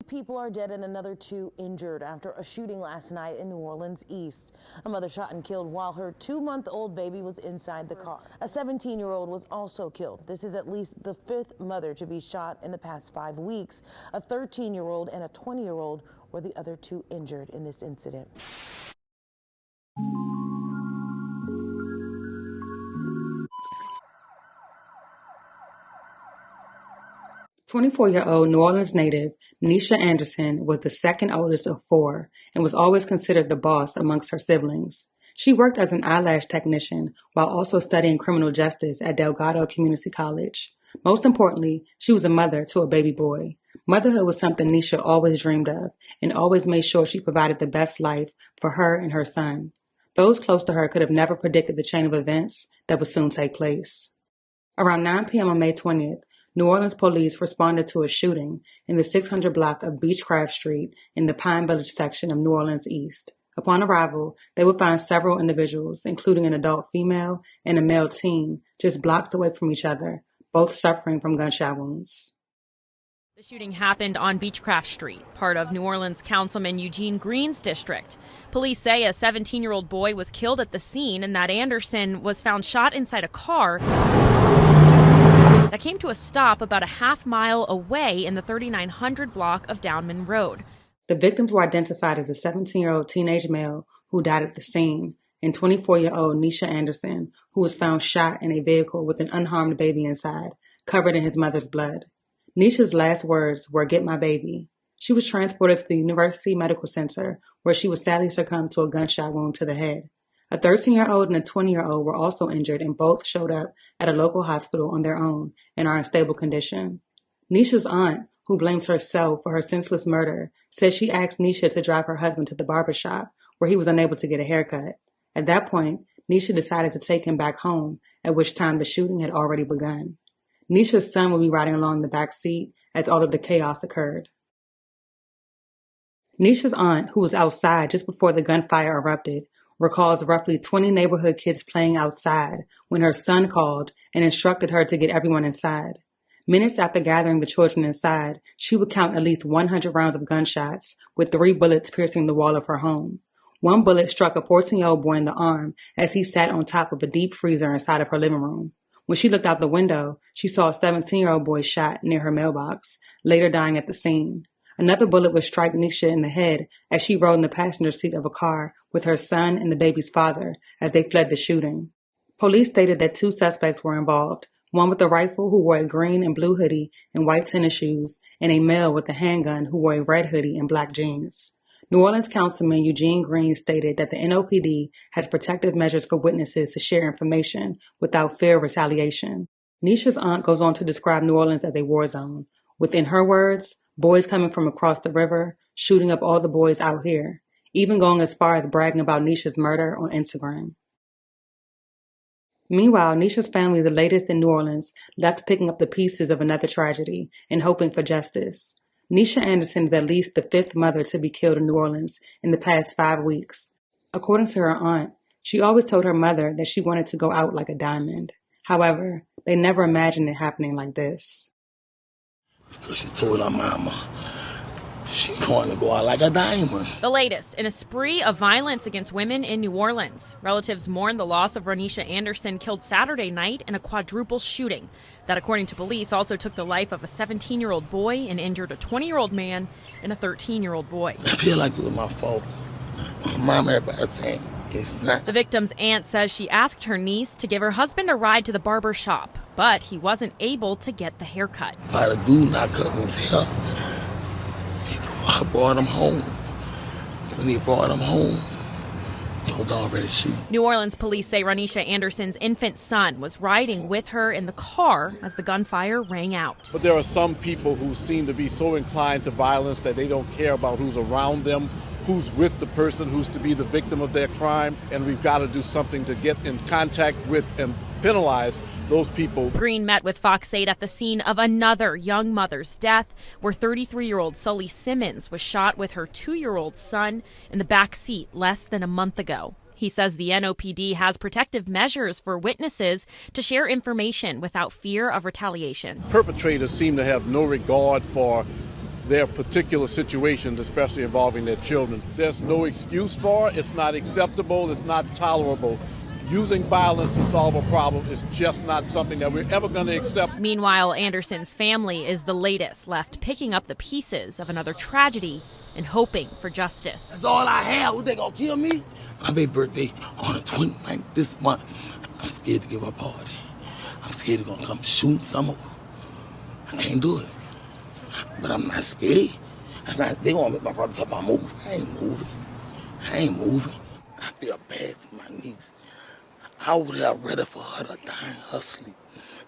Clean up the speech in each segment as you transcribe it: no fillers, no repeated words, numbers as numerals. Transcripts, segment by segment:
people are dead and another 2 injured after a shooting last night in New Orleans East. A mother shot and killed while her 2-month-old baby was inside the car. A 17-year-old was also killed. This is at least the 5th mother to be shot in the past 5 weeks. A 13-year-old and a 20-year-old were the other 2 injured in this incident. 24-year-old New Orleans native Neisha Anderson was the second oldest of 4 and was always considered the boss amongst her siblings. She worked as an eyelash technician while also studying criminal justice at Delgado Community College. Most importantly, she was a mother to a baby boy. Motherhood was something Neisha always dreamed of and always made sure she provided the best life for her and her son. Those close to her could have never predicted the chain of events that would soon take place. Around 9 p.m. on May 20th, New Orleans police responded to a shooting in the 600 block of Beechcraft Street in the Pine Village section of New Orleans East. Upon arrival, they would find several individuals, including an adult female and a male teen, just blocks away from each other, both suffering from gunshot wounds. The shooting happened on Beechcraft Street, part of New Orleans Councilman Eugene Green's district. Police say a 17-year-old boy was killed at the scene and that Anderson was found shot inside a car that came to a stop about a half-mile away in the 3900 block of Downman Road. The victims were identified as a 17-year-old teenage male who died at the scene and 24-year-old Neisha Anderson, who was found shot in a vehicle with an unharmed baby inside, covered in his mother's blood. Neisha's last words were, "Get my baby." She was transported to the University Medical Center, where she was sadly succumbed to a gunshot wound to the head. A 13-year-old and a 20-year-old were also injured and both showed up at a local hospital on their own and are in stable condition. Neisha's aunt, who blames herself for her senseless murder, said she asked Neisha to drive her husband to the barbershop, where he was unable to get a haircut. At that point, Neisha decided to take him back home, at which time the shooting had already begun. Neisha's son would be riding along in the back seat as all of the chaos occurred. Neisha's aunt, who was outside just before the gunfire erupted, recalls roughly 20 neighborhood kids playing outside when her son called and instructed her to get everyone inside. Minutes after gathering the children inside, she would count at least 100 rounds of gunshots, with 3 bullets piercing the wall of her home. One bullet struck a 14-year-old boy in the arm as he sat on top of a deep freezer inside of her living room. When she looked out the window, she saw a 17-year-old boy shot near her mailbox, later dying at the scene. Another bullet would strike Neisha in the head as she rode in the passenger seat of a car with her son and the baby's father as they fled the shooting. Police stated that 2 suspects were involved, one with a rifle who wore a green and blue hoodie and white tennis shoes, and a male with a handgun who wore a red hoodie and black jeans. New Orleans Councilman Eugene Green stated that the NOPD has protective measures for witnesses to share information without fear of retaliation. Neisha's aunt goes on to describe New Orleans as a war zone. Within her words, boys coming from across the river, shooting up all the boys out here, even going as far as bragging about Neisha's murder on Instagram. Meanwhile, Neisha's family, the latest in New Orleans, left picking up the pieces of another tragedy and hoping for justice. Neisha Anderson is at least the 5th mother to be killed in New Orleans in the past 5 weeks. According to her aunt, she always told her mother that she wanted to go out like a diamond. However, they never imagined it happening like this. Because she told her mama she wanted to go out like a diamond. The latest in a spree of violence against women in New Orleans. Relatives mourn the loss of Ronisha Anderson, killed Saturday night in a quadruple shooting that, according to police, also took the life of a 17-year-old boy and injured a 20-year-old man and a 13-year-old boy. I feel like it was my fault. Mom, everybody think it's not. The victim's aunt says she asked her niece to give her husband a ride to the barber shop, but he wasn't able to get the haircut. By the dude not cutting his hair, I brought him home. When he brought him home, he was already shooting. New Orleans police say Ronisha Anderson's infant son was riding with her in the car as the gunfire rang out. But there are some people who seem to be so inclined to violence that they don't care about who's around them, who's with the person who's to be the victim of their crime, and we've got to do something to get in contact with and penalize those people. Green met with Fox 8 at the scene of another young mother's death, where 33-year-old Sully Simmons was shot with her 2-year-old son in the back seat less than a month ago. He says the NOPD has protective measures for witnesses to share information without fear of retaliation. Perpetrators seem to have no regard for their particular situations, especially involving their children. There's no excuse for it. It's not acceptable. It's not tolerable. Using violence to solve a problem is just not something that we're ever going to accept. Meanwhile, Anderson's family is the latest left picking up the pieces of another tragedy and hoping for justice. That's all I have. What, they gonna kill me? My baby birthday on the 29th this month. I'm scared to give a party. I'm scared they're gonna come shooting some of them. I can't do it. But I'm not scared. They gonna make my brother tell me move. I ain't moving. I feel bad for my niece. I would have rather for her to die in her sleep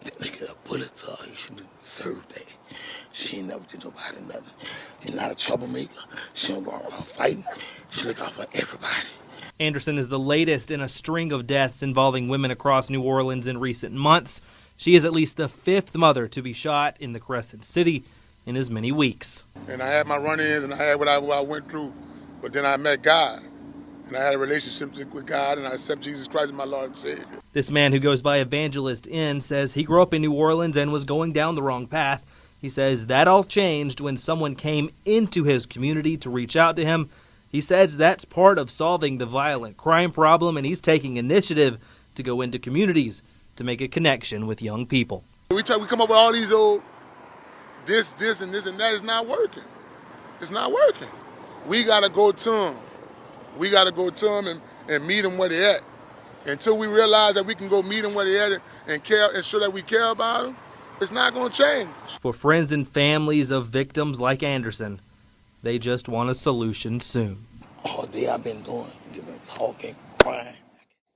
than to get a bullet to her. She didn't deserve that. She ain't never did nobody nothing. She's not a troublemaker. She don't go around fighting. She look out for everybody. Anderson is the latest in a string of deaths involving women across New Orleans in recent months. She is at least the fifth mother to be shot in the Crescent City in as many weeks. And I had my run-ins and I had what I went through, but then I met God. And I had a relationship with God, and I accept Jesus Christ as my Lord and Savior. This man, who goes by Evangelist N, says he grew up in New Orleans and was going down the wrong path. He says that all changed when someone came into his community to reach out to him. He says that's part of solving the violent crime problem, and he's taking initiative to go into communities to make a connection with young people. We come up with all these old this, and this, and that. It's not working. It's not working. We got to go to them. We got to go to them and meet them where they're at. Until we realize that we can go meet them where they're at and care and show that we care about them, it's not going to change. For friends and families of victims like Anderson, they just want a solution soon. All day I've been doing is been talking, crying.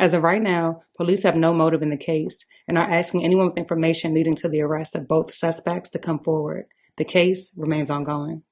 As of right now, police have no motive in the case and are asking anyone with information leading to the arrest of both suspects to come forward. The case remains ongoing.